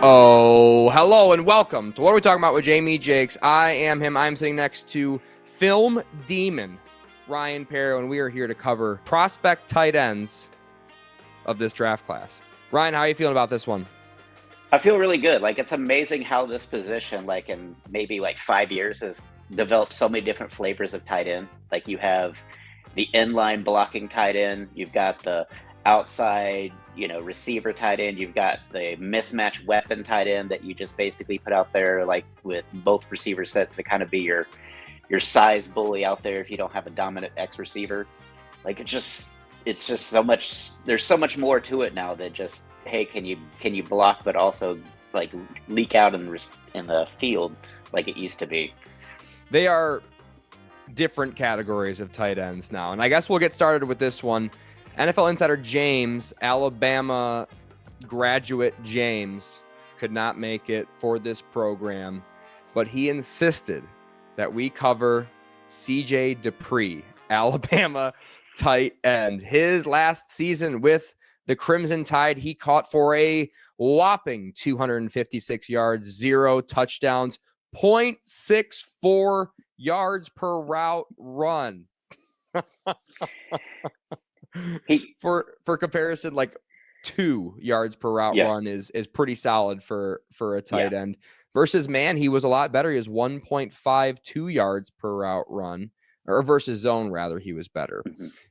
Oh, hello and welcome to What Are We Talking About with Jamie Jakes. I am him. I'm sitting next to film demon Ryan Perrio, and we are here to cover prospect tight ends of this draft class. Ryan, how are you feeling about this one? I feel really good. Like, it's amazing how this position, like in maybe like 5 years, has developed so many different flavors of tight end. Like, you have the inline blocking tight end, you've got the outside, receiver tight end, you've got the mismatch weapon tight end that you just basically put out there, like with both receiver sets to kind of be your size bully out there if you don't have a dominant X receiver. Like, it's just so much. There's so much more to it now than just, hey, can you block, but also like leak out in the field like it used to be. They are different categories of tight ends now, and I guess we'll get started with this one. NFL insider James, Alabama graduate James, could not make it for this program, but he insisted that we cover CJ Dupree, Alabama tight end. His last season with the Crimson Tide, he caught for a whopping 256 yards, 0 touchdowns, 0.64 yards per route run. For comparison, like 2 yards per route run is pretty solid for a tight end. Versus man, he was a lot better. He was 1.52 yards per route run, or versus zone rather, he was better.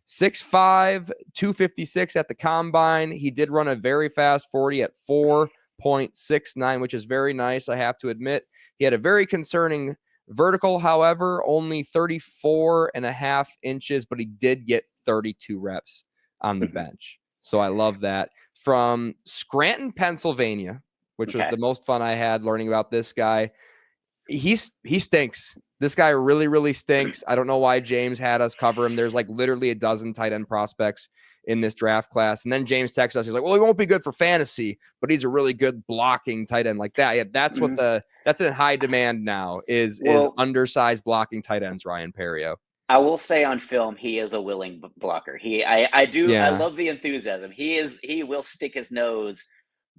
6'5", 256 at the combine. He did run a very fast 40 at 4.69, which is very nice, I have to admit. He had a very concerning vertical, however, only 34.5 inches, but he did get 32 reps on the bench. So I love that. From Scranton, Pennsylvania, which was the most fun I had learning about this guy. He stinks. This guy really, really stinks. I don't know why James had us cover him. There's like literally a dozen tight end prospects in this draft class. And then James texted us. He's like, well, he won't be good for fantasy, but he's a really good blocking tight end like that. Yeah, that's what that's in high demand now is undersized blocking tight ends, Ryan Perrio. I will say on film, he is a willing blocker. I love the enthusiasm. He will stick his nose.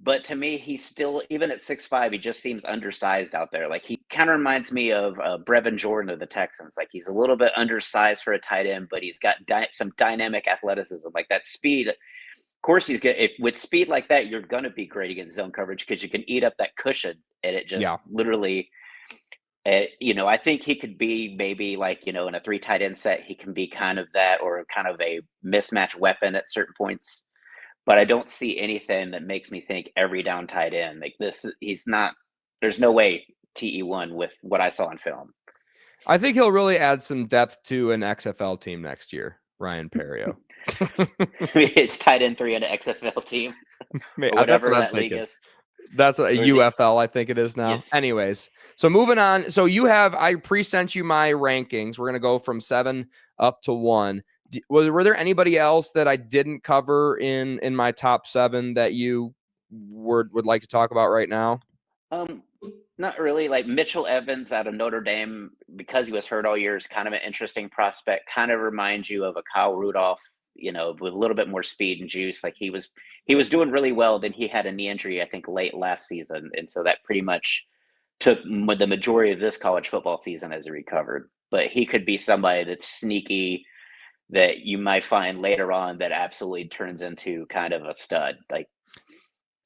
But to me, he's still, even at 6'5", he just seems undersized out there. Like, he kind of reminds me of Brevin Jordan of the Texans. Like, he's a little bit undersized for a tight end, but he's got some dynamic athleticism, like that speed. Of course, he's good. With speed like that, you're going to be great against zone coverage because you can eat up that cushion, and it just literally. I think he could be maybe like, in a 3 tight end set, he can be kind of that, or kind of a mismatch weapon at certain points. But I don't see anything that makes me think every down tight end. Like this, he's not, there's no way TE1 with what I saw on film. I think he'll really add some depth to an XFL team next year, Ryan Perrio. It's tight end 3 on an XFL team. Whatever that league is. That's a UFL, I think it is now. Yes. Anyways, so moving on. So I pre-sent you my rankings. We're going to go from 7 up to 1. Were there anybody else that I didn't cover in my top 7 that you would like to talk about right now? Not really. Like Mitchell Evans out of Notre Dame, because he was hurt all year, is kind of an interesting prospect. Kind of reminds you of a Kyle Rudolph, with a little bit more speed and juice. Like he was doing really well. Then he had a knee injury, I think, late last season, and so that pretty much took the majority of this college football season as he recovered. But he could be somebody that's sneaky, that you might find later on that absolutely turns into kind of a stud. Like,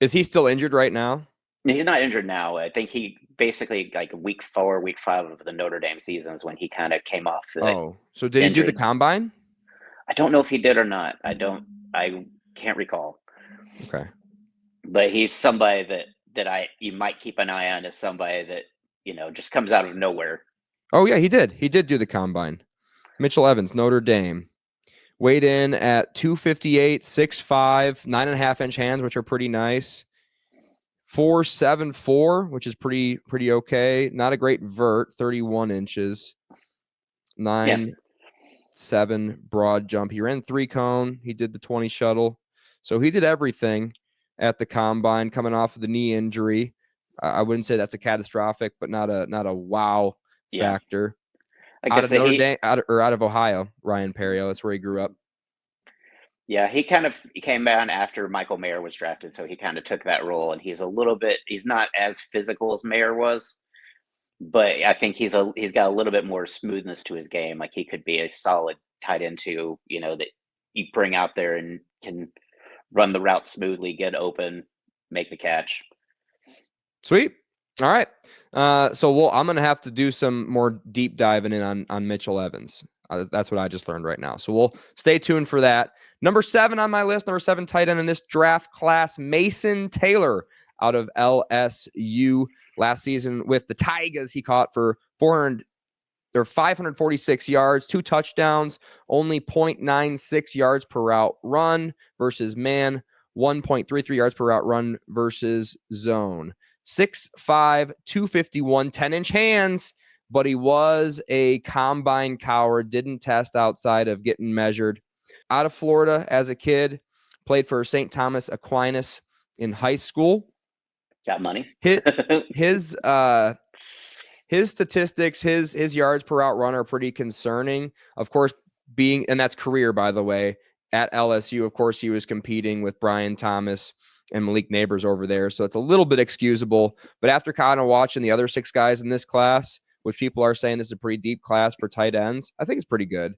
is he still injured right now? He's not injured now. I think he basically, like week 4, week 5 of the Notre Dame season is when he kind of came off. So did he do the combine? I don't know if he did or not. I can't recall. Okay. But he's somebody that you might keep an eye on as somebody that, just comes out of nowhere. Oh yeah, he did. He did do the combine. Mitchell Evans, Notre Dame. Weighed in at 258, 6'5", 9.5 inch hands, which are pretty nice. 4.74, which is pretty okay. Not a great vert, 31 inches. 9.7 broad jump. He ran 3 cone. He did the 20 shuttle. So he did everything at the combine, coming off of the knee injury. I wouldn't say that's a catastrophic, but not a wow factor. Out of Notre Dame, out of Ohio, Ryan Perrio. That's where he grew up. Yeah, he kind of came down after Michael Mayer was drafted, so he kind of took that role, and he's not as physical as Mayer was, but I think he's got a little bit more smoothness to his game. Like he could be a solid tight end too, that you bring out there and can run the route smoothly, get open, make the catch. Sweet. All right. So I'm going to have to do some more deep diving in on Mitchell Evans. That's what I just learned right now. So we'll stay tuned for that. Number 7 on my list, number 7 tight end in this draft class, Mason Taylor out of LSU. Last season with the Tigers, he caught for 546 yards, 2 touchdowns, only 0.96 yards per route run versus man, 1.33 yards per route run versus zone. 6'5", 251, 10-inch hands, but he was a combine coward, didn't test outside of getting measured. Out of Florida as a kid, played for St. Thomas Aquinas in high school. Got money. His statistics, his yards per route run are pretty concerning. Of course, and that's career, by the way, at LSU. Of course, he was competing with Brian Thomas and Malik Neighbors over there, so it's a little bit excusable. But after kind of watching the other 6 guys in this class, which people are saying this is a pretty deep class for tight ends, I think it's pretty good.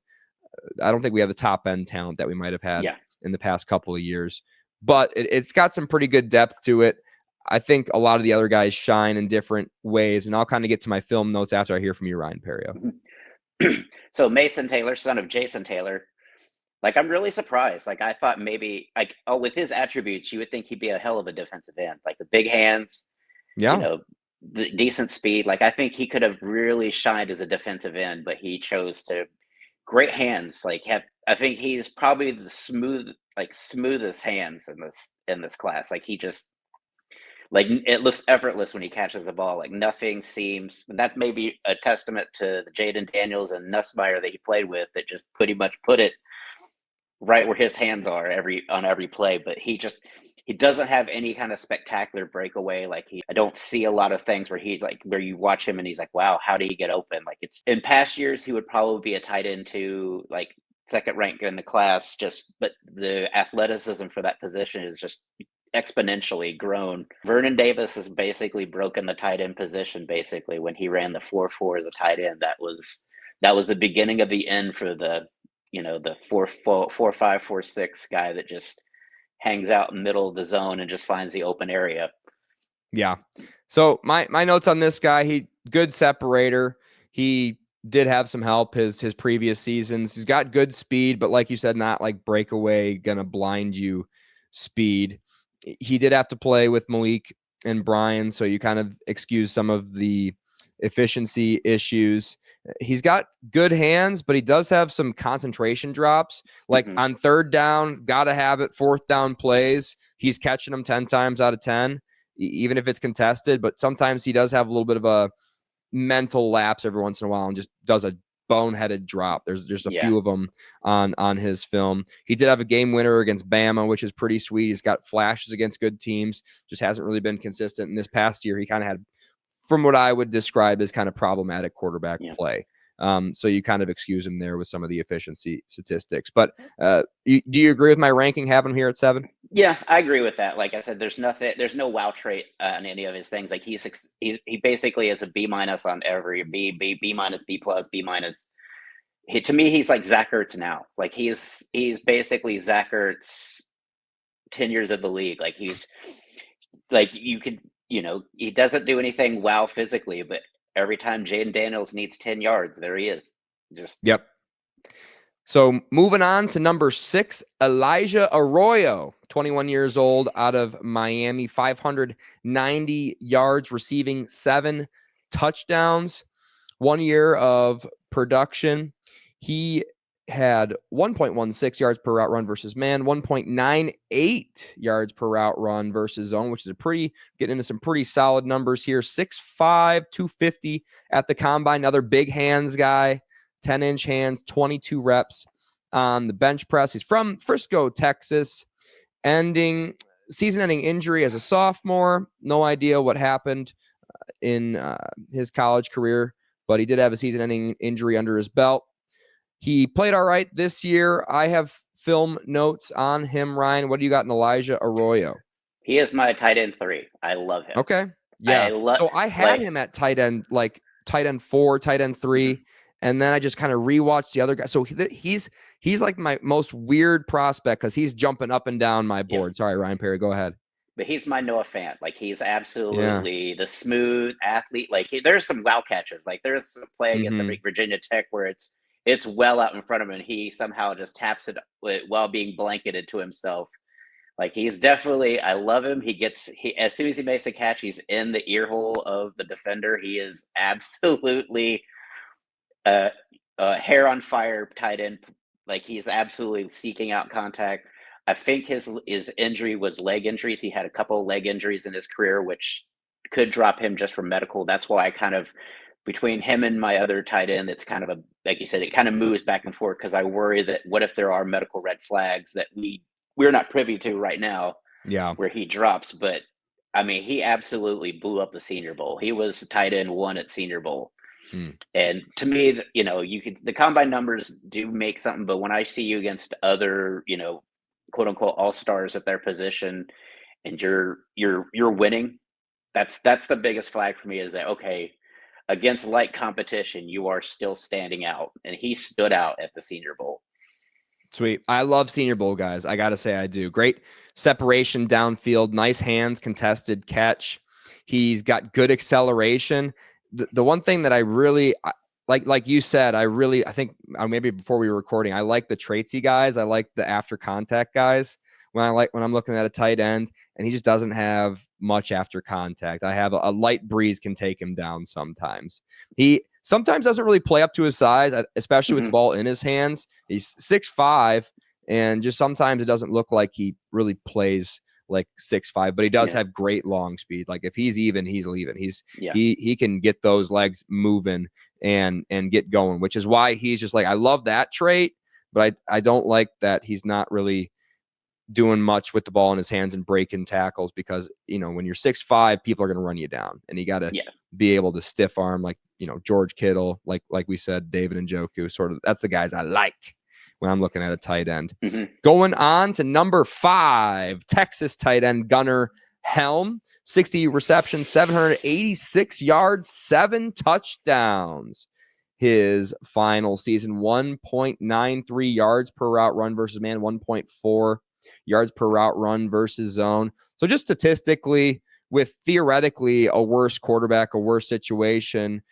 I don't think we have the top end talent that we might have had in the past couple of years, but it's got some pretty good depth to it. I think a lot of the other guys shine in different ways, and I'll kind of get to my film notes after I hear from you, Ryan Perrio. So Mason Taylor, son of Jason Taylor, I'm really surprised. I thought maybe, with his attributes, you would think he'd be a hell of a defensive end, the big hands, the decent speed. I think he could have really shined as a defensive end, but he chose to great hands. I think he's probably the smoothest hands in this class. He just it looks effortless when he catches the ball. Nothing seems. That may be a testament to the Jaden Daniels and Nussmeier that he played with that just pretty much put it right where his hands are on every play. But he doesn't have any kind of spectacular breakaway. I don't see a lot of things where where you watch him and he's like, wow, how did he get open? It's in past years he would probably be a tight end too, second rank in the class. But the athleticism for that position is just exponentially grown. Vernon Davis has basically broken the tight end position. Basically, when he ran the 4-4 as a tight end, that was the beginning of the end for the the 4-5, 4-6 guy that just hangs out in the middle of the zone and just finds the open area. Yeah. So my notes on this guy, he good separator. He did have some help his previous seasons. He's got good speed, but like you said, not breakaway, gonna blind you speed. He did have to play with Malik and Brian, so you kind of excuse some of the efficiency issues. He's got good hands, but he does have some concentration drops. On 3rd down, gotta have it. 4th down plays, he's catching them 10 times out of 10, even if it's contested. But sometimes he does have a little bit of a mental lapse every once in a while and just does a boneheaded drop. There's a few of them on his film. He did have a game winner against Bama, which is pretty sweet. He's got flashes against good teams, just hasn't really been consistent. In this past year, he kind of had, from what I would describe as kind of problematic quarterback play. So you kind of excuse him there with some of the efficiency statistics. But do you agree with my ranking having him here at 7? Yeah, I agree with that. Like I said, there's no wow trait on any of his things. He basically is a B- on every B-, B+, B+, B-. To me, he's like Zach Ertz now. He's basically Zach Ertz 10 years of the league. He's you could, he doesn't do anything wow physically, but every time Jaden Daniels needs 10 yards, there he is. Yep. So moving on to number 6, Elijah Arroyo, 21 years old, out of Miami, 590 yards, receiving 7 touchdowns, 1 year of production. He had 1.16 yards per route run versus man, 1.98 yards per route run versus zone, which is getting into some pretty solid numbers here. 6'5", 250 at the combine. Another big hands guy, 10-inch hands, 22 reps on the bench press. He's from Frisco, Texas, season-ending injury as a sophomore. No idea what happened in his college career, but he did have a season-ending injury under his belt. He played all right this year. I have film notes on him, Ryan. What do you got in Elijah Arroyo? He is my tight end 3. I love him. Okay. Yeah. So I had him at tight end 4, tight end 3. Mm-hmm. And then I just kind of rewatched the other guy. So he's like my most weird prospect because he's jumping up and down my board. Yep. Sorry, Ryan Perry, go ahead. But he's my Noah Fant. Like, he's absolutely the smooth athlete. Like, there's some wow catches. Like, there's a play against Virginia Tech where it's well out in front of him, and he somehow just taps it while being blanketed to himself. Like, he's definitely, I love him. He as soon as he makes a catch, he's in the ear hole of the defender. He is absolutely hair on fire tight end. Like, he's absolutely seeking out contact. I think his injury was leg injuries. He had a couple of leg injuries in his career, which could drop him just from medical. That's why I kind of, between him and my other tight end, it's kind of like you said, it kind of moves back and forth because I worry that what if there are medical red flags that we're not privy to right now. Yeah, where he drops. But I mean, he absolutely blew up the Senior Bowl. He was tight end 1 at Senior Bowl. And to me, the combine numbers do make something, but when I see you against other, quote unquote all-stars at their position and you're winning, that's the biggest flag for me, is that, okay, against light competition, you are still standing out. And he stood out at the Senior Bowl. Sweet. I love Senior Bowl guys. I got to say I do. Great separation downfield, nice hands, contested catch. He's got good acceleration. The one thing that I really like you said, I think maybe before we were recording, I like the traitsy guys. I like the after contact guys when I'm looking at a tight end, and he just doesn't have much after contact. I have a light breeze can take him down sometimes. He sometimes doesn't really play up to his size, especially with the ball in his hands. He's 6'5", and just sometimes it doesn't look like he really plays like 6'5", but he does have great long speed. Like, if he's even, he's leaving. He can get those legs moving and get going, which is why he's just like, I love that trait, but I don't like that he's not really doing much with the ball in his hands and breaking tackles, because when you're 6'5", people are going to run you down, and you got to be able to stiff arm, like George Kittle, like we said, David Njoku, sort of. That's the guys I like when I'm looking at a tight end. Going on to number 5, Texas tight end Gunnar Helm, 60 receptions, 786 yards, 7 touchdowns. His final season, 1.93 yards per route run versus man, 1.4 yards per route run versus zone. So just statistically, with theoretically a worse quarterback, a worse situation,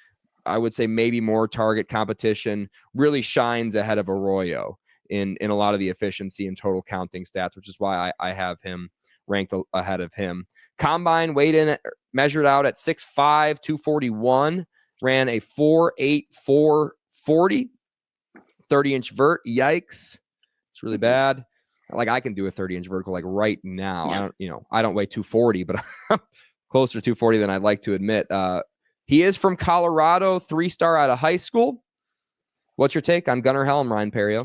I would say maybe more target competition, really shines ahead of Arroyo in a lot of the efficiency and total counting stats, which is why I have him ranked ahead of him. Combine measured out at 6'5", 241, ran a 4.8 4.40, 30-inch vert. Yikes. It's really bad. Like, I can do a 30-inch vertical like right now. I don't weigh 240, but I'm closer to 240 than I'd like to admit. He is from Colorado, 3-star out of high school. What's your take on Gunnar Helm, Ryan Perrio?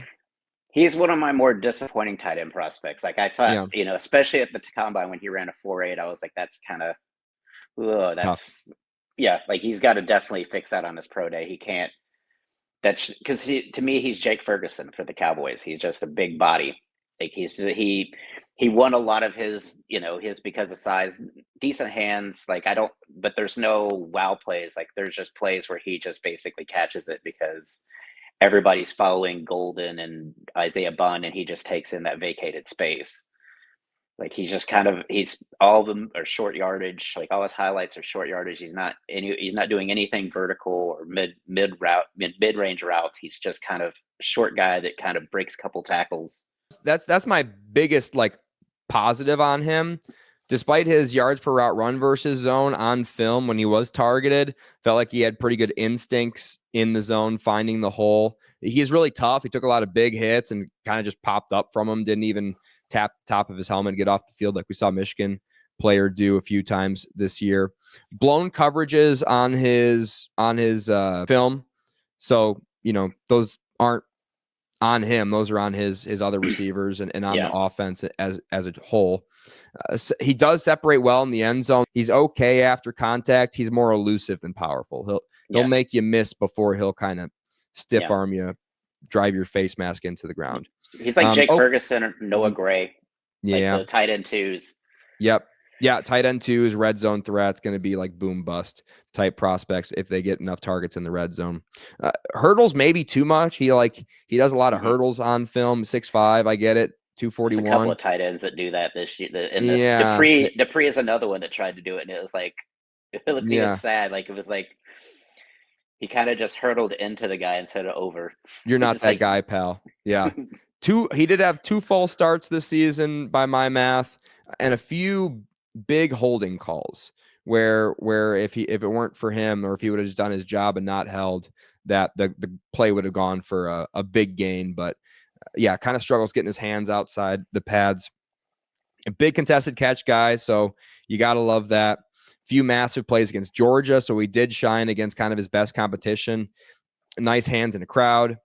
He's one of my more disappointing tight end prospects. Like, I thought, especially at the combine when he ran a 4.8, I was like, that's kind of, that's tough. Like, he's got to definitely fix that on his pro day. He can't. That's because to me, he's Jake Ferguson for the Cowboys. He's just a big body. Like, he won a lot of his because of size, decent hands. Like, but there's no wow plays. Like, there's just plays where he just basically catches it because everybody's following Golden and Isaiah Bunn, and he just takes in that vacated space. Like, he's all of them are short yardage. Like, all his highlights are short yardage. He's not doing anything vertical or mid range routes. He's just kind of a short guy that kind of breaks a couple tackles. That's my biggest positive on him. Despite his yards per route run versus zone on film, when he was targeted, felt like he had pretty good instincts in the zone, finding the hole. He's really tough. He took a lot of big hits and kind of just popped up from him. Didn't even tap top of his helmet and get off the field like we saw Michigan player do a few times this year. Blown coverages on his film. So, those aren't on him. Those are on his other receivers and on the offense as a whole. So he does separate well in the end zone. He's okay after contact. He's more elusive than powerful. He'll make you miss before he'll kind of stiff arm you drive your face mask into the ground. He's like Jake Ferguson or Noah Gray. Yeah. Like the tight end twos. Yep. Yeah, tight end twos, red zone threats, going to be like boom bust type prospects if they get enough targets in the red zone. Hurdles maybe too much. He does a lot of hurdles on film. 6'5", I get it. 241. There's a couple of tight ends that do that this year. Dupree is another one that tried to do it, and it was like it's sad. Like it was like he kind of just hurdled into the guy instead of over. You're not that guy, pal. Yeah. He did have 2 false starts this season by my math, and a few big holding calls where if it weren't for him, or if he would have just done his job and not held, that the play would have gone for a big gain. But yeah, kind of struggles getting his hands outside the pads. A big contested catch guy, so you got to love that. Few massive plays against Georgia, so he did shine against kind of his best competition. Nice hands in the crowd.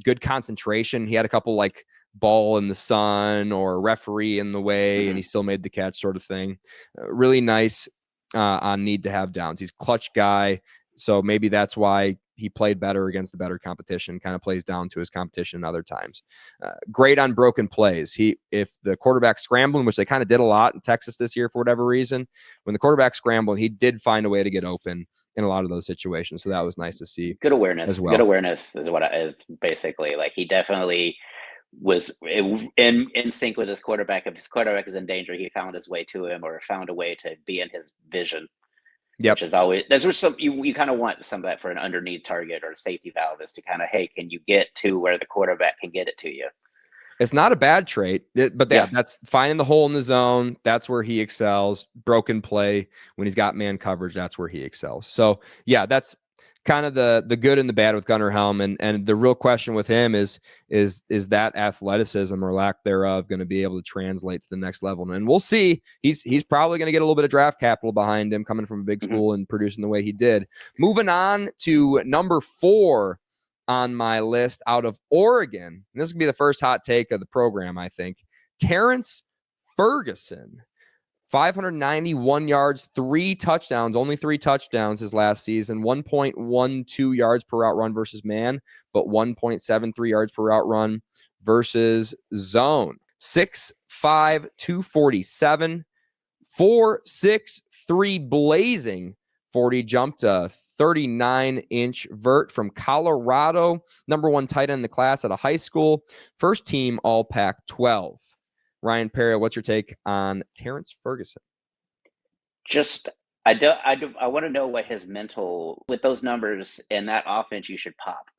Good concentration. He had a couple like ball in the sun or referee in the way, and he still made the catch sort of thing. Really nice on need to have downs. He's a clutch guy, so maybe that's why he played better against the better competition, kind of plays down to his competition other times. Great on broken plays. If the quarterback's scrambling, which they kind of did a lot in Texas this year for whatever reason, when the quarterback's scrambling, he did find a way to get open in a lot of those situations. So that was nice to see. Good awareness as well. Good awareness is what is basically like. He definitely was in sync with his quarterback. If his quarterback is in danger, he found his way to him or found a way to be in his vision. Yep. Which is always, that's some you kind of want some of that for an underneath target or safety valve, is to kind of, hey, can you get to where the quarterback can get it to you? It's not a bad trait, but that's finding the hole in the zone. That's where he excels. Broken play, when he's got man coverage, that's where he excels. So yeah, that's kind of the good and the bad with Gunnar Helm. And the real question with him is that athleticism or lack thereof going to be able to translate to the next level? And we'll see. He's probably going to get a little bit of draft capital behind him, coming from a big school and producing the way he did. Moving on to number 4 on my list, out of Oregon. And this is going to be the first hot take of the program, I think. Terrence Ferguson. 591 yards, 3 touchdowns, only 3 touchdowns his last season, 1.12 yards per route run versus man, but 1.73 yards per route run versus zone. 6'5", 247, 4.63 blazing 40, jumped a 39-inch vert from Colorado, number 1 tight end in the class out of high school, first team all Pac-12. Ryan Perrio, what's your take on Terrence Ferguson? I want to know what his mental, with those numbers and that offense, you should pop.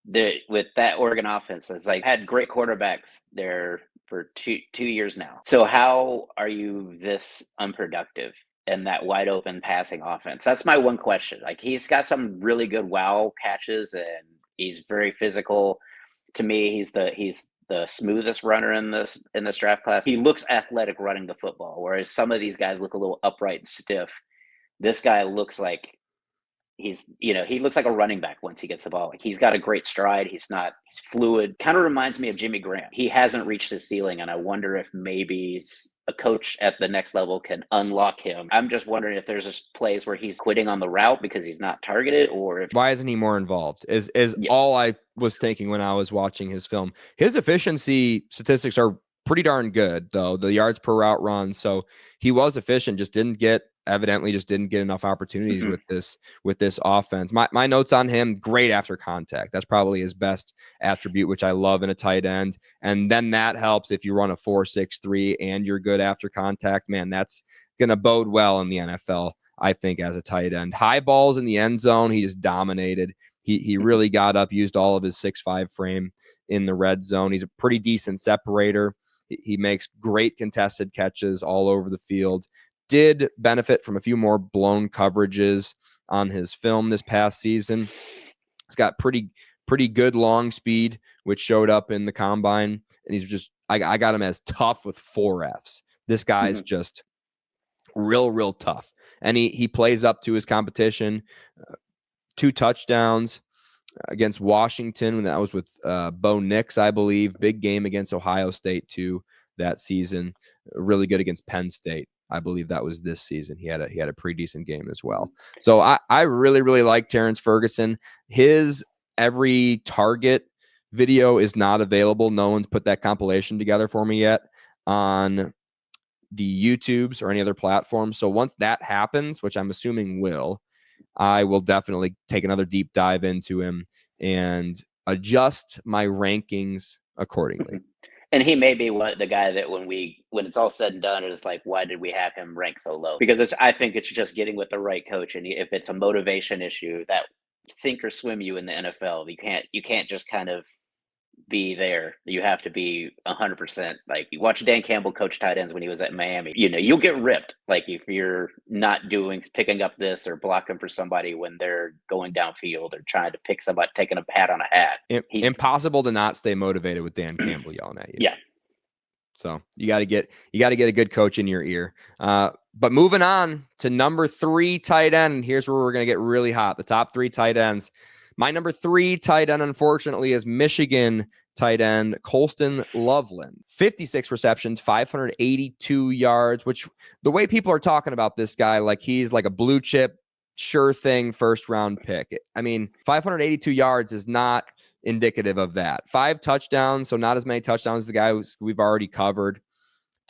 With that Oregon offense, it's like, had great quarterbacks there for two years now. So how are you this unproductive in that wide open passing offense? That's my one question. Like, he's got some really good wow catches and he's very physical. To me, he's the smoothest runner in this draft class. He looks athletic running the football, whereas some of these guys look a little upright and stiff. This guy looks like he looks like a running back once he gets the ball. Like, he's got a great stride. He's fluid. Kind of reminds me of Jimmy Graham. He hasn't reached his ceiling, and I wonder if maybe a coach at the next level can unlock him. I'm just wondering if there's just plays where he's quitting on the route because he's not targeted, or if why isn't he more involved? Is all I was thinking when I was watching his film. His efficiency statistics are pretty darn good, though. The yards per route run. So he was efficient, evidently just didn't get enough opportunities with this offense. My notes on him: great after contact. That's probably his best attribute, which I love in a tight end. And then that helps if you run a 4.63 and you're good after contact. Man, that's going to bode well in the NFL, I think, as a tight end. High balls in the end zone, he just dominated. He really got up, used all of his 6'5" frame in the red zone. He's a pretty decent separator. He makes great contested catches all over the field. Did benefit from a few more blown coverages on his film this past season. He's got pretty good long speed, which showed up in the combine. And he's just, I got him as tough with 4 Fs. This guy's just real tough. And he plays up to his competition. 2 touchdowns against Washington, when that was with Bo Nix, I believe. Big game against Ohio State too that season. Really good against Penn State. I believe that was this season. He had a pretty decent game as well. So I really like Terrence Ferguson. His every target video is not available. No one's put that compilation together for me yet on the YouTubes or any other platform. So once that happens, which I'm assuming will, I will definitely take another deep dive into him and adjust my rankings accordingly. And he may be the guy that when it's all said and done, it's like, why did we have him rank so low? Because I think it's just getting with the right coach, and if it's a motivation issue, that sink or swim you in the NFL. You can't just kind of be there. You have to be 100%. Like, you watch Dan Campbell coach tight ends when he was at Miami. You'll get ripped. Like, if you're not picking up this or blocking for somebody when they're going downfield or trying to pick somebody, taking a hat on a hat. Impossible to not stay motivated with Dan Campbell yelling at you. Yeah. So you got to get a good coach in your ear. But moving on to number 3 tight end, and here's where we're going to get really hot. The top 3 tight ends. My number 3 tight end, unfortunately, is Michigan tight end Colston Loveland. 56 receptions, 582 yards, which the way people are talking about this guy, like he's like a blue chip, sure thing, first round pick. I mean, 582 yards is not indicative of that. 5 touchdowns, so not as many touchdowns as the guy we've already covered.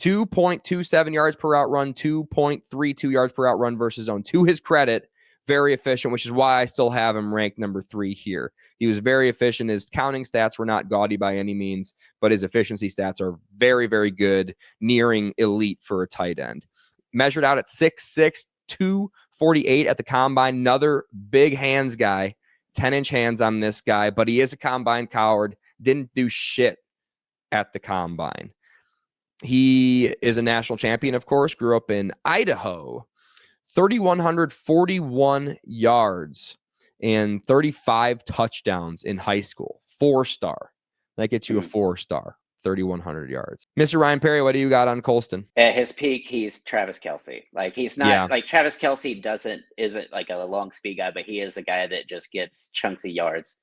2.27 yards per route run, 2.32 yards per route run versus zone. To his credit, very efficient, which is why I still have him ranked number 3 here. He was very efficient. His counting stats were not gaudy by any means, but his efficiency stats are very, very good, nearing elite for a tight end. Measured out at 6'6", 248 at the combine. Another big hands guy, 10-inch hands on this guy, but he is a combine coward. Didn't do shit at the combine. He is a national champion, of course, grew up in Idaho. 3,141 yards and 35 touchdowns in high school. 4-star. That gets you a 4-star. 3,100 yards. Mr. Ryan Perry, what do you got on Colston? At his peak, he's Travis Kelce. Like, he's not like Travis Kelce isn't like a long speed guy, but he is a guy that just gets chunks of yards.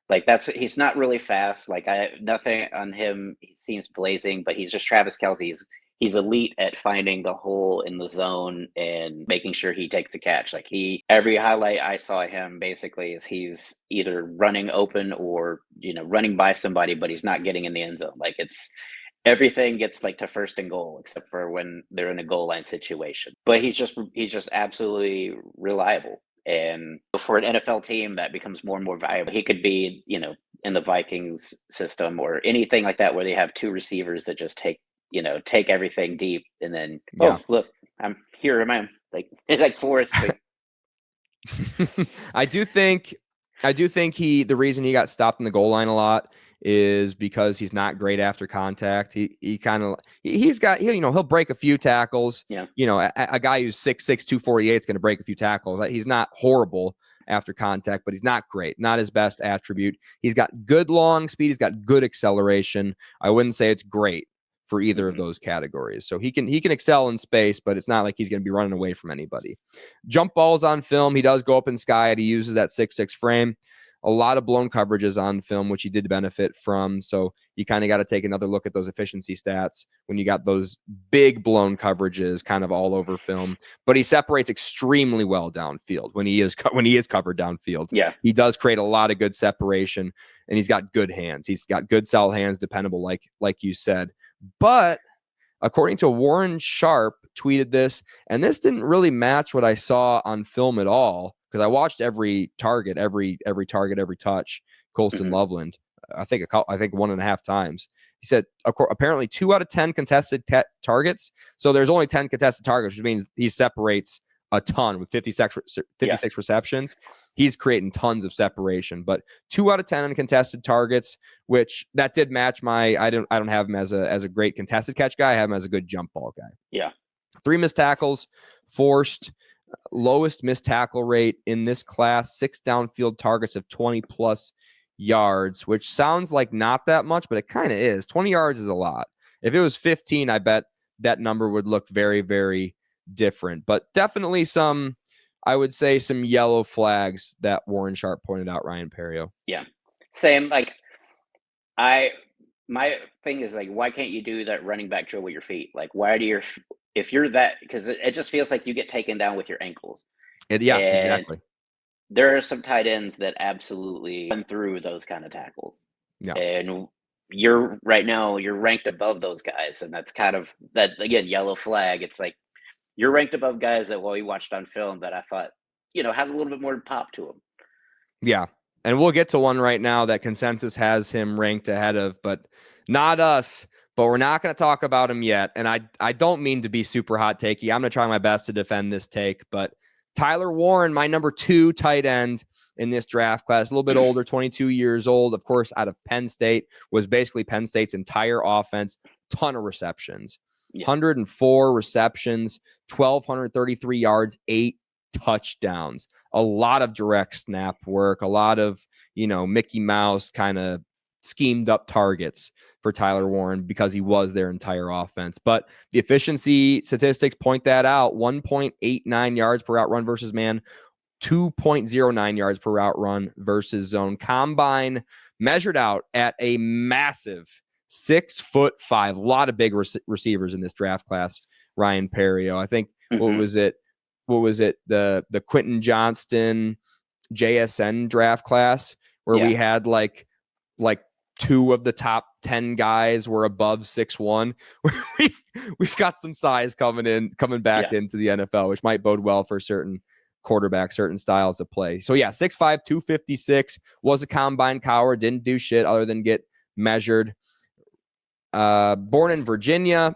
Like, he's not really fast. Like, nothing on him. He seems blazing, but he's just Travis Kelce. He's elite at finding the hole in the zone and making sure he takes the catch. Like, every highlight I saw him basically is he's either running open or, running by somebody, but he's not getting in the end zone. Like, everything gets like to first and goal, except for when they're in a goal line situation. But he's just absolutely reliable. And for an NFL team, that becomes more and more valuable. He could be, in the Vikings system or anything like that, where they have 2 receivers that just take everything deep, and then look, I'm here. It's like Forrest. I do think the reason he got stopped in the goal line a lot is because he's not great after contact. He'll break a few tackles. Yeah. A guy who's 6'6", 248 is going to break a few tackles. He's not horrible after contact, but he's not great. Not his best attribute. He's got good long speed. He's got good acceleration. I wouldn't say it's great for either of those categories. So he can excel in space, but it's not like he's going to be running away from anybody. Jump balls on film. He does go up in sky. He uses that 6'6" frame. A lot of blown coverages on film, which he did benefit from. So you kind of got to take another look at those efficiency stats when you got those big blown coverages kind of all over film. But he separates extremely well downfield when he is covered downfield. Yeah, he does create a lot of good separation, and he's got good hands. He's got good solid hands, dependable, like you said. But according to Warren Sharp, tweeted this, and this didn't really match what I saw on film at all, because I watched every target, every touch. Colston Loveland, I think 1.5 times. He said apparently 2 out of 10 contested targets. So there's only 10 contested targets, which means he separates a ton with 56 receptions. He's creating tons of separation, but 2 out of 10 uncontested targets, which that did match my. I don't have him as a great contested catch guy. I have him as a good jump ball guy. Yeah. 3 missed tackles forced. Lowest missed tackle rate in this class. 6 downfield targets of 20+ yards, which sounds like not that much, but it kind of is. 20 yards is a lot. If it was 15, I bet that number would look very, very different. But definitely I would say some yellow flags that Warren Sharp pointed out, Ryan Perrio. Yeah. Same. Like, my thing is, like, why can't you do that running back drill with your feet? Like, if you're that, because it just feels like you get taken down with your ankles. Exactly. there are some tight ends that absolutely run through those kind of tackles. Yeah. And you're ranked above those guys. And that's kind of that, again, yellow flag. It's like you're ranked above guys that we watched on film that I thought, have a little bit more pop to them. Yeah. And we'll get to one right now that consensus has him ranked ahead of, but not us. But we're not going to talk about him yet. And I don't mean to be super hot takey. I'm going to try my best to defend this take. But Tyler Warren, my number 2 tight end in this draft class, a little bit older, 22 years old, of course, out of Penn State, was basically Penn State's entire offense, ton of receptions, 104 receptions, 1,233 yards, 8 touchdowns, a lot of direct snap work, a lot of, Mickey Mouse kind of schemed up targets for Tyler Warren because he was their entire offense. But the efficiency statistics point that out. 1.89 yards per route run versus man, 2.09 yards per route run versus zone. Combine measured out at a massive 6'5". A lot of big receivers in this draft class. Ryan Perrio, I think, what was it? The Quentin Johnston JSN draft class where we had like 2 of the top 10 guys were above 6'1". We've got some size coming back into the NFL, which might bode well for certain quarterbacks, certain styles of play. So 6'5", 256, was a combine coward, didn't do shit other than get measured. Born in Virginia,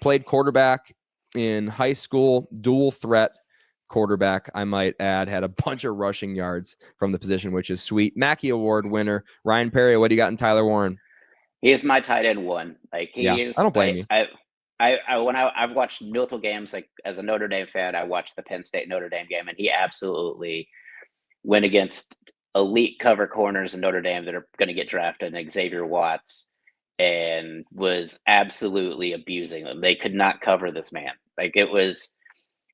played quarterback in high school, dual threat quarterback, I might add, had a bunch of rushing yards from the position, which is sweet. Mackey Award winner. Ryan Perry, what do you got in Tyler Warren? He is my tight end 1. Like he is. I don't blame you. I've watched multiple games, like as a Notre Dame fan, I watched the Penn State Notre Dame game, and he absolutely went against elite cover corners in Notre Dame that are going to get drafted, and Xavier Watts, and was absolutely abusing them. They could not cover this man. Like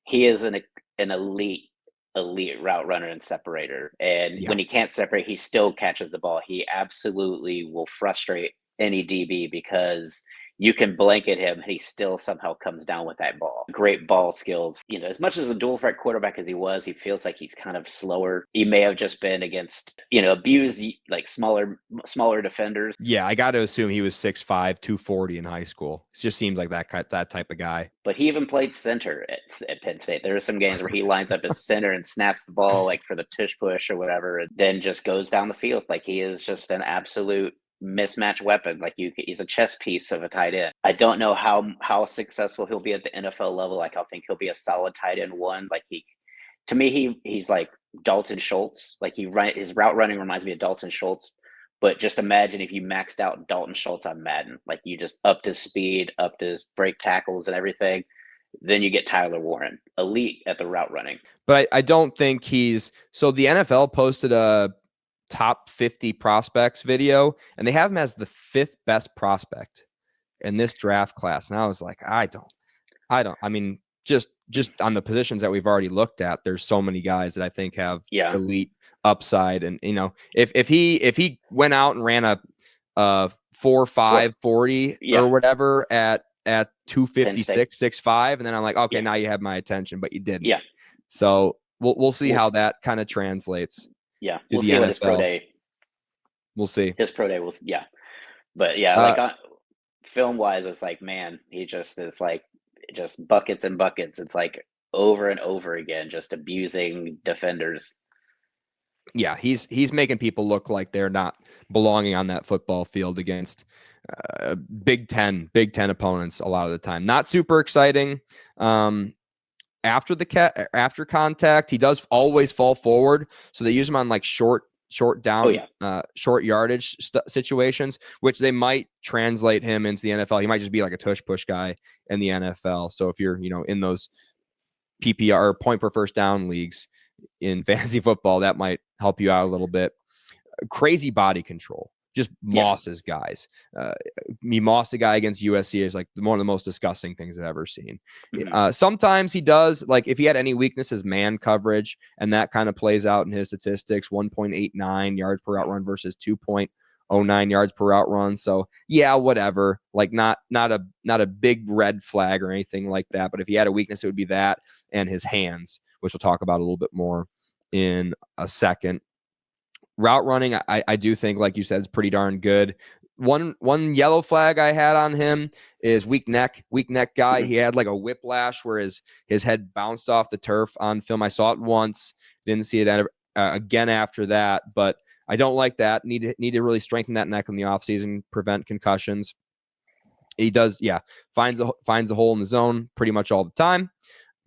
he is an elite route runner and separator. And when he can't separate, he still catches the ball. He absolutely will frustrate any DB because you can blanket him and he still somehow comes down with that ball. Great ball skills. As much as a dual threat quarterback as he was, he feels like he's kind of slower. He may have just been against, abused like smaller defenders. Yeah, I got to assume he was 6'5", 240 in high school. It just seems like that type of guy. But he even played center at Penn State. There are some games where he lines up as center and snaps the ball like for the tush push or whatever, and then just goes down the field. Like he is just an absolute mismatch weapon. Like he's a chess piece of a tight end. I don't know how successful he'll be at the NFL level. Like I think he'll be a solid tight end 1. Like he's like Dalton Schultz. Like his route running reminds me of Dalton Schultz. But just imagine if you maxed out Dalton Schultz on Madden, like you just upped his speed, upped his break tackles and everything. Then you get Tyler Warren, elite at the route running. But I don't think so the NFL posted a top 50 prospects video, and they have him as the 5th best prospect in this draft class. And I was like, I mean, just on the positions that we've already looked at, there's so many guys that I think have elite upside. And if he went out and ran a 4.5 40 or whatever at 256, 6'5", and then I'm like, okay, now you have my attention, but you didn't. Yeah. So we'll see how that kind of translates. Yeah, we'll see what his pro day. We'll see. His pro day will, but like film wise, it's like, man, he just is like just buckets and buckets. It's like over and over again, just abusing defenders. Yeah, he's making people look like they're not belonging on that football field against Big Ten opponents a lot of the time. Not super exciting. After contact, he does always fall forward, so they use him on like short down, short yardage situations, which they might translate him into the NFL. He might just be like a tush push guy in the NFL. So if you're in those PPR point per first down leagues in fantasy football, that might help you out a little bit. Crazy body control. Just mosses guys. He mossed a guy against USC is like one of the most disgusting things I've ever seen. Mm-hmm. Sometimes he does, like if he had any weaknesses, man coverage, and that kind of plays out in his statistics. 1.89 yards per route run versus 2.09 yards per route run. So whatever. Like not a big red flag or anything like that. But if he had a weakness, it would be that and his hands, which we'll talk about a little bit more in a second. Route running, I do think, like you said, is pretty darn good. One yellow flag I had on him is weak neck guy. He had like a whiplash where his head bounced off the turf on film. I saw it once, didn't see it again after that, but I don't like that. Need to really strengthen that neck in the offseason, prevent concussions. He does, finds a hole in the zone pretty much all the time,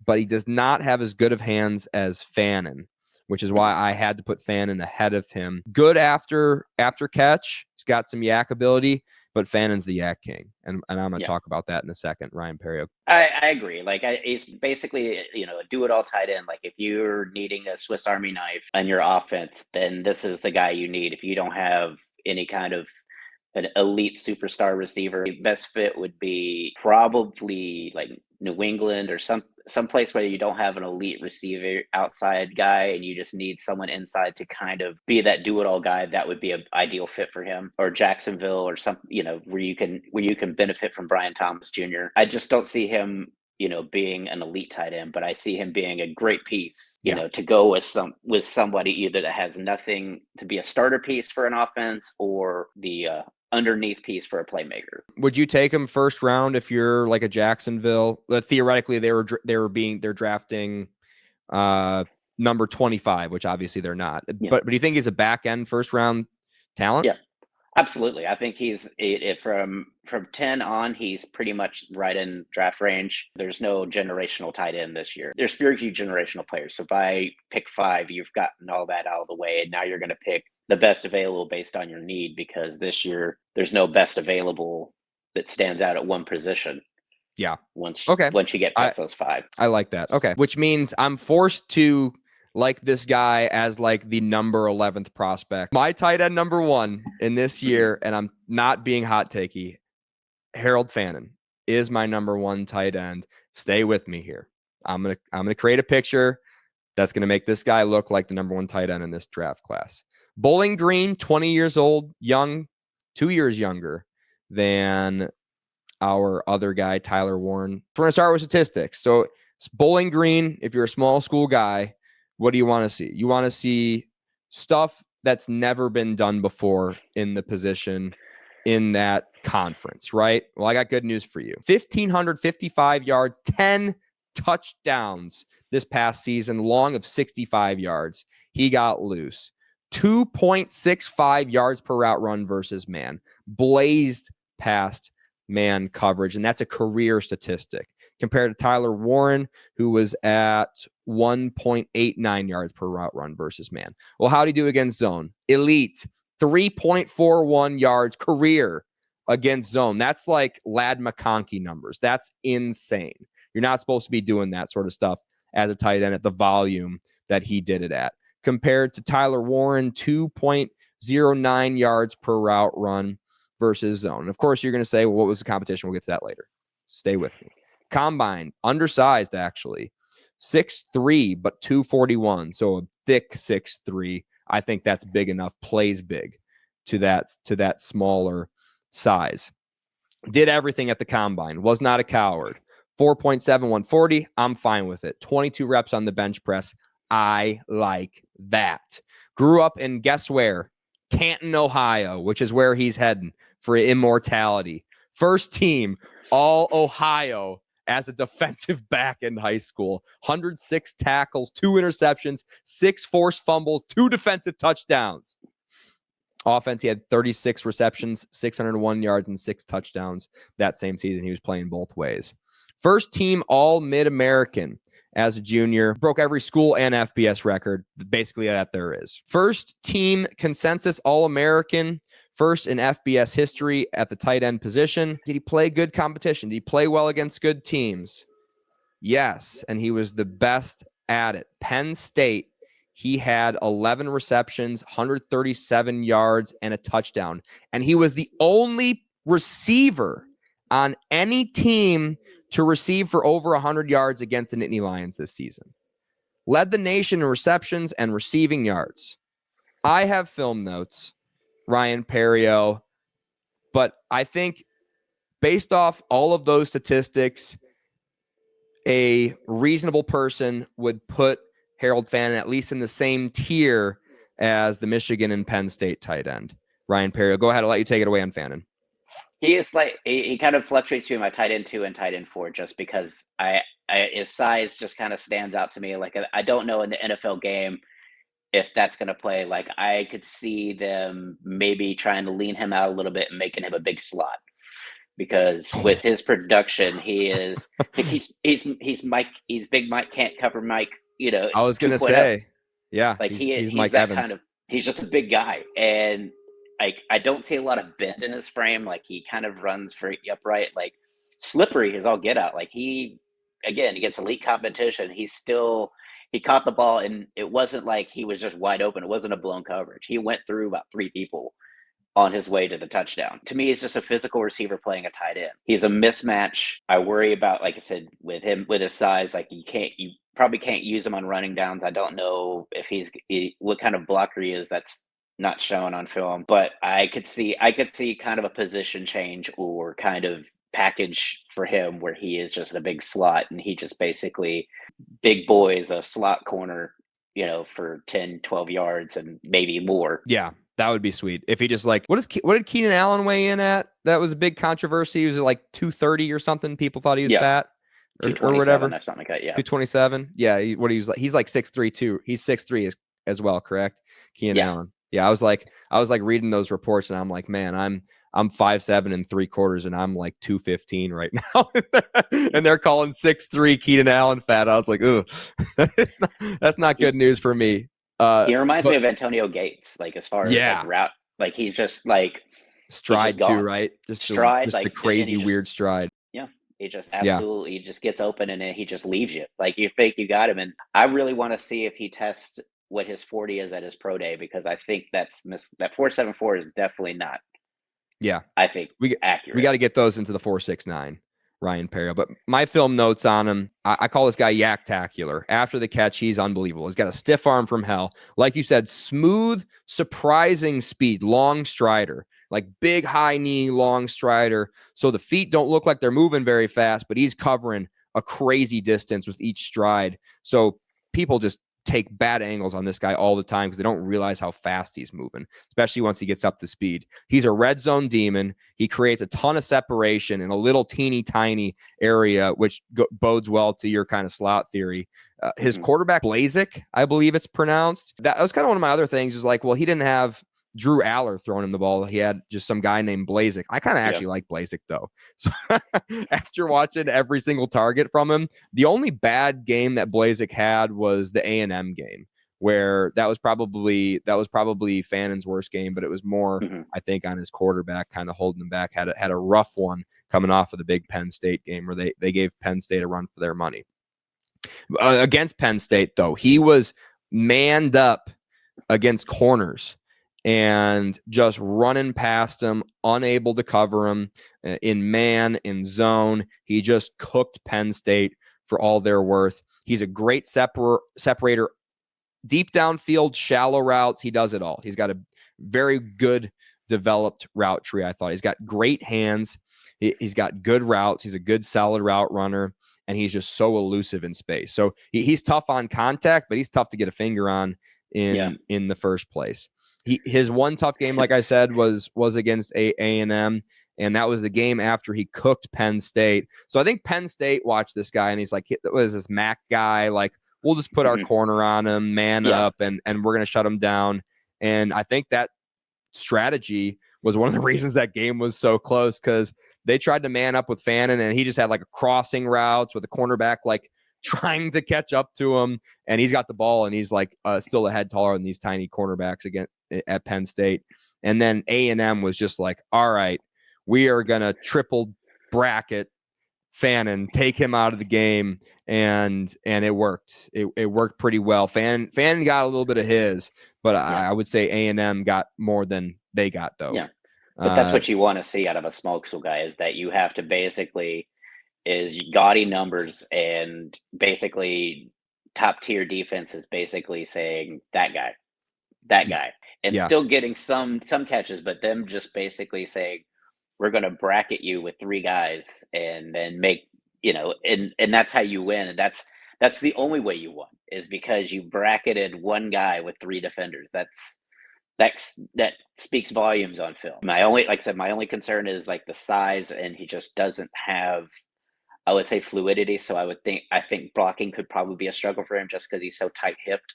but he does not have as good of hands as Fannin, which is why I had to put Fannin ahead of him. Good after catch. He's got some yak ability, but Fannin's the yak king. And I'm going to talk about that in a second, Ryan Perrio. I agree. Like, it's basically, a do-it-all tight end. Like, if you're needing a Swiss Army knife on your offense, then this is the guy you need. If you don't have any kind of an elite superstar receiver, the best fit would be probably like New England or some place where you don't have an elite receiver outside guy and you just need someone inside to kind of be that do-it-all guy. That would be an ideal fit for him. Or Jacksonville or some, where you can benefit from Brian Thomas Jr. I just don't see him being an elite tight end, but I see him being a great piece, to go with somebody either that has nothing to be a starter piece for an offense or the underneath piece for a playmaker. Would you take him first round if you're like a Jacksonville? Theoretically, they're drafting number 25, which obviously they're not. Yeah. But do you think he's a back end first round talent? Yeah, absolutely. I think he's from 10 on. He's pretty much right in draft range. There's no generational tight end this year. There's very few generational players. So by pick 5, you've gotten all that out of the way, and now you're going to pick the best available based on your need, because this year there's no best available that stands out at one position. Yeah. Once you get past those 5. I like that. Okay. Which means I'm forced to like this guy as like the number 11th prospect. My tight end number 1 in this year, and I'm not being hot takey, Harrold Fannin is my number 1 tight end. Stay with me here. I'm gonna create a picture that's gonna make this guy look like the number 1 tight end in this draft class. Bowling Green, 20 years old, young, 2 years younger than our other guy, Tyler Warren. We're going to start with statistics. So Bowling Green, if you're a small school guy, what do you want to see? You want to see stuff that's never been done before in the position in that conference, right? Well, I got good news for you. 1,555 yards, 10 touchdowns this past season, long of 65 yards. He got loose. 2.65 yards per route run versus man. Blazed past man coverage, and that's a career statistic compared to Tyler Warren, who was at 1.89 yards per route run versus man. Well, how'd he do against zone? Elite, 3.41 yards career against zone. That's like Ladd McConkey numbers. That's insane. You're not supposed to be doing that sort of stuff as a tight end at the volume that he did it at. Compared to Tyler Warren, 2.09 yards per route run versus zone. And of course, you're going to say, well, what was the competition? We'll get to that later. Stay with me. Combine, undersized actually. 6'3", but 241. So a thick 6'3". I think that's big enough. Plays big to that smaller size. Did everything at the combine. Was not a coward. 4.71 40. I'm fine with it. 22 reps on the bench press. I like that. Grew up in, guess where? Canton, Ohio, which is where he's heading for immortality. First team all Ohio as a defensive back in high school. 106 tackles, 2 interceptions, 6 forced fumbles, 2 defensive touchdowns. Offense, he had 36 receptions, 601 yards, and 6 touchdowns that same season. He was playing both ways. First team all Mid-American as a junior. Broke every school and FBS record, basically, that there is. First team consensus All-American. First in FBS history at the tight end position. Did he play good competition? Did he play well against good teams? Yes, and he was the best at it. Penn State, he had 11 receptions, 137 yards, and a touchdown. And he was the only receiver on any team to receive for over 100 yards against the Nittany Lions this season. Led the nation in receptions and receiving yards. I have film notes, Ryan Perrio, but I think based off all of those statistics, a reasonable person would put Harrold Fannin at least in the same tier as the Michigan and Penn State tight end, Ryan Perrio. Go ahead. I'll let you take it away on Fannin. He is like he kind of fluctuates between my tight end 2 and tight end 4 just because his size just kind of stands out to me. Like I don't know in the NFL game if that's going to play. Like I could see them maybe trying to lean him out a little bit and making him a big slot because with his production, he's Mike. He's big Mike can't cover Mike. I was going to 2.0. say, yeah, like he's he's Mike that Evans. kind of. He's just a big guy, and like I don't see a lot of bend in his frame. Like he kind of runs very upright, like slippery as all get out. Like he gets elite competition. He caught the ball, and it wasn't like he was just wide open. It wasn't a blown coverage. He went through about 3 people on his way to the touchdown. To me, he's just a physical receiver playing a tight end. He's a mismatch. I worry about, like I said, with him, with his size, like you probably can't use him on running downs. I don't know if what kind of blocker he is. That's not shown on film, but I could see kind of a position change or kind of package for him where he is just a big slot and he just basically big boys, a slot corner, for 10, 12 yards and maybe more. Yeah. That would be sweet. If he just what did Keenan Allen weigh in at? That was a big controversy. He was like 230 or something. People thought he was fat or whatever. Or something like that. Yeah. 227. Yeah. He's like, he's like 6'3" too. He's 6'3" as well. Correct. Keenan Allen. Yeah. I was like reading those reports and I'm like, man, I'm 5'7" and 3/4 and I'm like 215 right now. And they're calling 6'3" Keenan Allen fat. I was like, ooh, that's not good news for me. He reminds me of Antonio Gates, like as far as like route, like he's just like stride too, right? Just stride, just like the crazy weird stride. Yeah, he just absolutely just gets open and then he just leaves you. Like you think you got him, and I really want to see if he tests what his 40 is at his pro day because I think that 4.74 is definitely not. Yeah, I think accurate. We got to get those into the 4.69. Ryan Perrio. But my film notes on him, I call this guy Yak-tacular. After the catch, he's unbelievable. He's got a stiff arm from hell. Like you said, smooth, surprising speed, long strider, like big high knee, long strider. So the feet don't look like they're moving very fast, but he's covering a crazy distance with each stride. So people just take bad angles on this guy all the time because they don't realize how fast he's moving, especially once he gets up to speed. He's a red zone demon. He creates a ton of separation in a little teeny tiny area, which bodes well to your kind of slot theory. His quarterback, Blazek, I believe it's pronounced. That was kind of one of my other things is like, well, he didn't have Drew Aller throwing him the ball. He had just some guy named Blazek. I kind of actually like Blazek though. So after watching every single target from him, the only bad game that Blazek had was the A&M game, where that was probably Fannin's worst game, but it was more, I think, on his quarterback kind of holding him back. Had a rough one coming off of the big Penn State game where they gave Penn State a run for their money. Against Penn State, though, he was manned up against corners and just running past him, unable to cover him in man, in zone. He just cooked Penn State for all they're worth. He's a great separator, deep downfield, shallow routes. He does it all. He's got a very good developed route tree, I thought. He's got great hands. He's got good routes. He's a good, solid route runner, and he's just so elusive in space. So he's tough on contact, but he's tough to get a finger on in the first place. His one tough game, like I said, was against A&M, and that was the game after he cooked Penn State. So I think Penn State watched this guy, and he's like, what is this Mac guy? Like, we'll just put our corner on him, man up, and we're going to shut him down. And I think that strategy was one of the reasons that game was so close, because they tried to man up with Fannin, and he just had like a crossing routes with a cornerback like trying to catch up to him, and he's got the ball, and he's like still a head taller than these tiny cornerbacks again at Penn State. And then A&M was just like, all right, we are gonna triple bracket Fannin, take him out of the game, and it worked. It worked pretty well. Fannin got a little bit of his, but I would say A&M got more than they got though. Yeah, but that's what you want to see out of a smoke school guy, is that you have to basically is gaudy numbers, and basically top tier defense is basically saying that guy, and still getting some catches, but them just basically saying, we're going to bracket you with 3 guys and then make, and that's how you win. And That's the only way you won, is because you bracketed one guy with 3 defenders. That speaks volumes on film. Like I said, my only concern is like the size, and he just doesn't have, I would say, fluidity. So I think blocking could probably be a struggle for him just because he's so tight-hipped.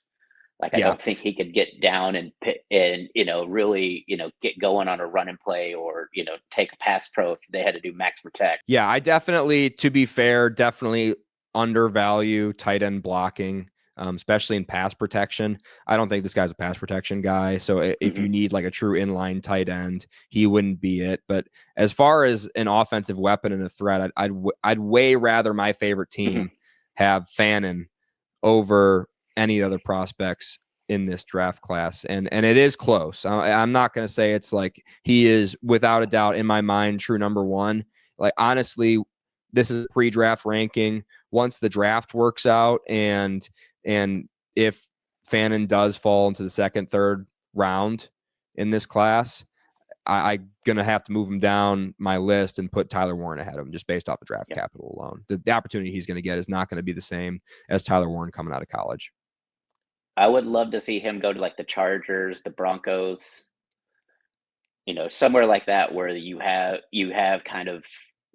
Like, I don't think he could get down and really, get going on a run and play, or, take a pass pro if they had to do max protect. Yeah, I definitely, to be fair, definitely undervalue tight end blocking, especially in pass protection. I don't think this guy's a pass protection guy. So if you need like a true inline tight end, he wouldn't be it. But as far as an offensive weapon and a threat, I'd way rather my favorite team have Fannin over any other prospects in this draft class. And it is close. I'm not going to say it's like he is without a doubt in my mind true number one. Like, honestly, this is a pre-draft ranking. Once the draft works out, and if Fannin does fall into the second, third round in this class, I'm going to have to move him down my list and put Tyler Warren ahead of him just based off the draft capital alone. The opportunity he's going to get is not going to be the same as Tyler Warren coming out of college. I would love to see him go to like the Chargers, the Broncos, somewhere like that, where you have kind of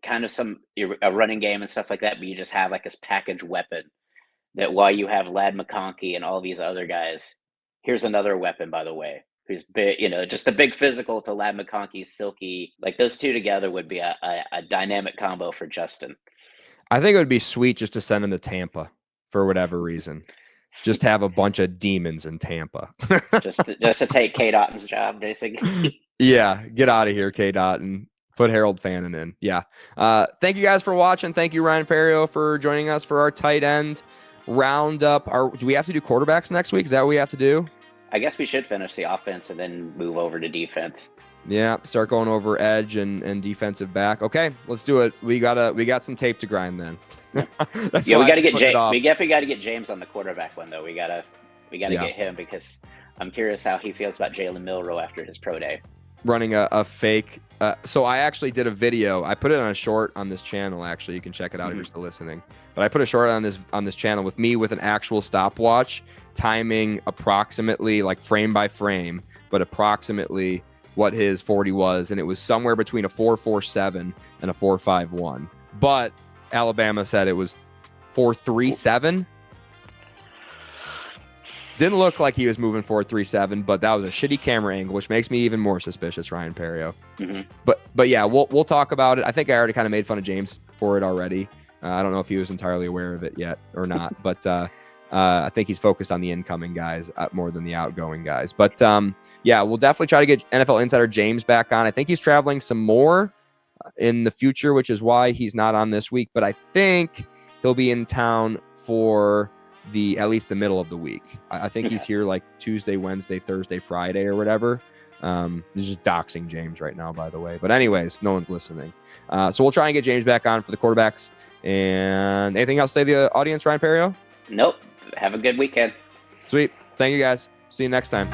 a running game and stuff like that, but you just have like this package weapon that, while you have Ladd McConkey and all these other guys, here's another weapon, by the way, who's big, just a big physical to Ladd McConkey's silky. Like, those two together would be a dynamic combo for Justin. I think it would be sweet just to send him to Tampa for whatever reason. Just have a bunch of demons in Tampa. just to take K. Dotton's job, basically. Yeah, get out of here, K. Dotton. Put Harrold Fannin in. Yeah. Thank you guys for watching. Thank you, Ryan Perrio, for joining us for our tight end roundup. Do we have to do quarterbacks next week? Is that what we have to do? I guess we should finish the offense and then move over to defense. Yeah, start going over edge and defensive back. Okay, let's do it. We got some tape to grind then. We got to get James. We definitely got to get James on the quarterback one, though. We gotta get him, because I'm curious how he feels about Jalen Milroe after his pro day. Running a fake. So I actually did a video. I put it on a short on this channel. Actually, you can check it out if you're still listening. But I put a short on this channel with me with an actual stopwatch, timing approximately, like frame by frame, but approximately what his 40 was, and it was somewhere between a 4.47 and a 4.51. But Alabama said it was 4.37. Didn't look like he was moving 4.37, but that was a shitty camera angle, which makes me even more suspicious, Ryan Perrio. But yeah, we'll talk about it. I think I already kind of made fun of James for it already. I don't know if he was entirely aware of it yet or not, but I think he's focused on the incoming guys more than the outgoing guys. But yeah, we'll definitely try to get NFL Insider James back on. I think he's traveling some more in the future, which is why he's not on this week. But I think he'll be in town for at least the middle of the week. I think he's here like Tuesday, Wednesday, Thursday, Friday, or whatever. He's just doxing James right now, by the way. But anyways, no one's listening. So we'll try and get James back on for the quarterbacks. And anything else to say to the audience, Ryan Perrio? Nope. Have a good weekend. Sweet. Thank you, guys. See you next time.